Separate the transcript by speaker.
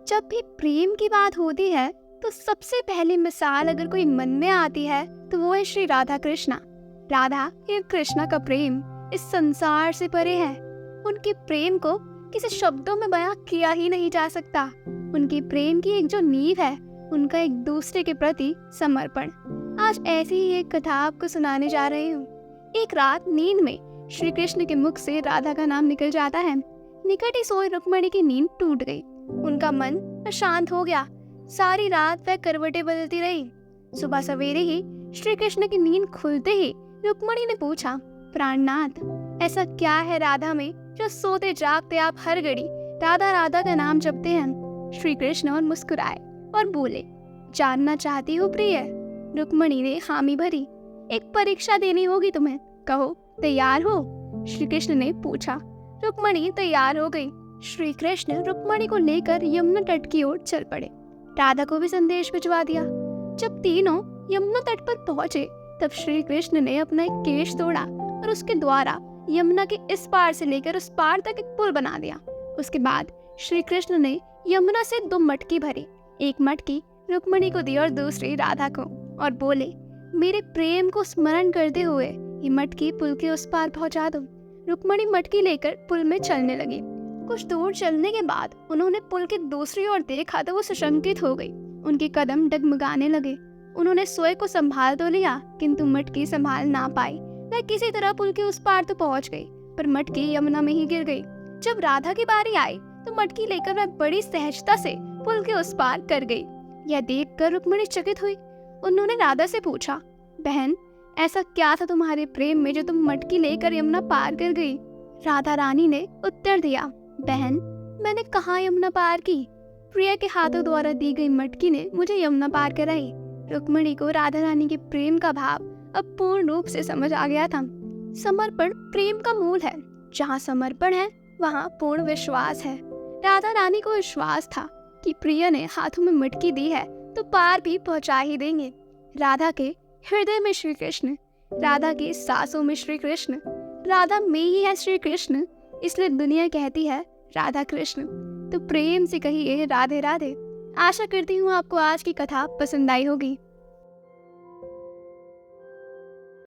Speaker 1: जब भी प्रेम की बात होती है तो सबसे पहली मिसाल अगर कोई मन में आती है तो वो है श्री राधा कृष्णा। राधा या कृष्णा का प्रेम इस संसार से परे है। उनके प्रेम को किसी शब्दों में बयां किया ही नहीं जा सकता। उनकी प्रेम की एक जो नींव है, उनका एक दूसरे के प्रति समर्पण। आज ऐसी ही एक कथा आपको सुनाने जा रही हूँ। एक रात नींद में श्री कृष्ण के मुख से राधा का नाम निकल जाता है। निकट ही सोई रुक्मिणी की नींद टूट गई। उनका मन अशांत हो गया। सारी रात वह करवटें बदलती रही। सुबह सवेरे ही श्री कृष्ण की नींद खुलते ही रुक्मिणी ने पूछा, प्राणनाथ, ऐसा क्या है राधा में जो सोते जागते आप हर घड़ी राधा राधा का नाम जपते हैं? श्री कृष्ण और मुस्कुराए और बोले, जानना चाहती हो प्रिय? रुक्मिणी ने हामी भरी। एक परीक्षा देनी होगी तुम्हें, कहो तैयार हो? श्री कृष्ण ने पूछा। रुक्मिणी तैयार हो गई। श्री कृष्ण रुक्मिणी को लेकर यमुना तट की ओर चल पड़े। राधा को भी संदेश भिजवा दिया। जब तीनों यमुना तट पर पहुंचे तब श्री कृष्ण ने अपना एक केश तोड़ा और उसके द्वारा यमुना के इस पार से लेकर उस पार तक एक पुल बना दिया। उसके बाद श्री कृष्ण ने यमुना से 2 मटकी भरी। एक मटकी रुक्मिणी को दी और दूसरी राधा को, और बोले, मेरे प्रेम को स्मरण करते हुए ये मटकी पुल के उस पार पहुंचा दो। रुक्मिणी मटकी लेकर पुल में चलने लगी। कुछ दूर चलने के बाद उन्होंने पुल के दूसरी ओर देखा तो वो सशंकित हो गई। उनके कदम डगमगाने लगे। उन्होंने सोए को संभाल तो लिया किंतु मटकी संभाल ना पाई। वह किसी तरह पुल के उस पार तो पहुंच गई, पर मटकी यमुना में ही गिर गई। जब राधा की बारी आई तो मटकी लेकर वह बड़ी सहजता से पुल के उस पार कर गई। यह देखकर रुक्मिणी चकित हुई। उन्होंने राधा से पूछा, बहन, ऐसा क्या था तुम्हारे प्रेम में जो तुम मटकी लेकर यमुना पार कर गई? राधा रानी ने उत्तर दिया, बहन, मैंने कहाँ यमुना पार की? प्रिया के हाथों द्वारा दी गई मटकी ने मुझे यमुना पार कराई। रुक्मिणी को राधा रानी के प्रेम का भाव अब पूर्ण रूप से समझ आ गया था। समर्पण प्रेम का मूल है। जहाँ समर्पण है वहाँ पूर्ण विश्वास है। राधा रानी को विश्वास था कि प्रिया ने हाथों में मटकी दी है तो पार भी पहुँचा ही देंगे। राधा के हृदय में श्री कृष्ण, राधा की सांसों में श्री कृष्ण, राधा में ही है श्री कृष्ण, इसलिए दुनिया कहती है राधा कृष्ण। तो प्रेम से कहिए राधे राधे। आशा करती हूँ आपको आज की कथा पसंद आई होगी।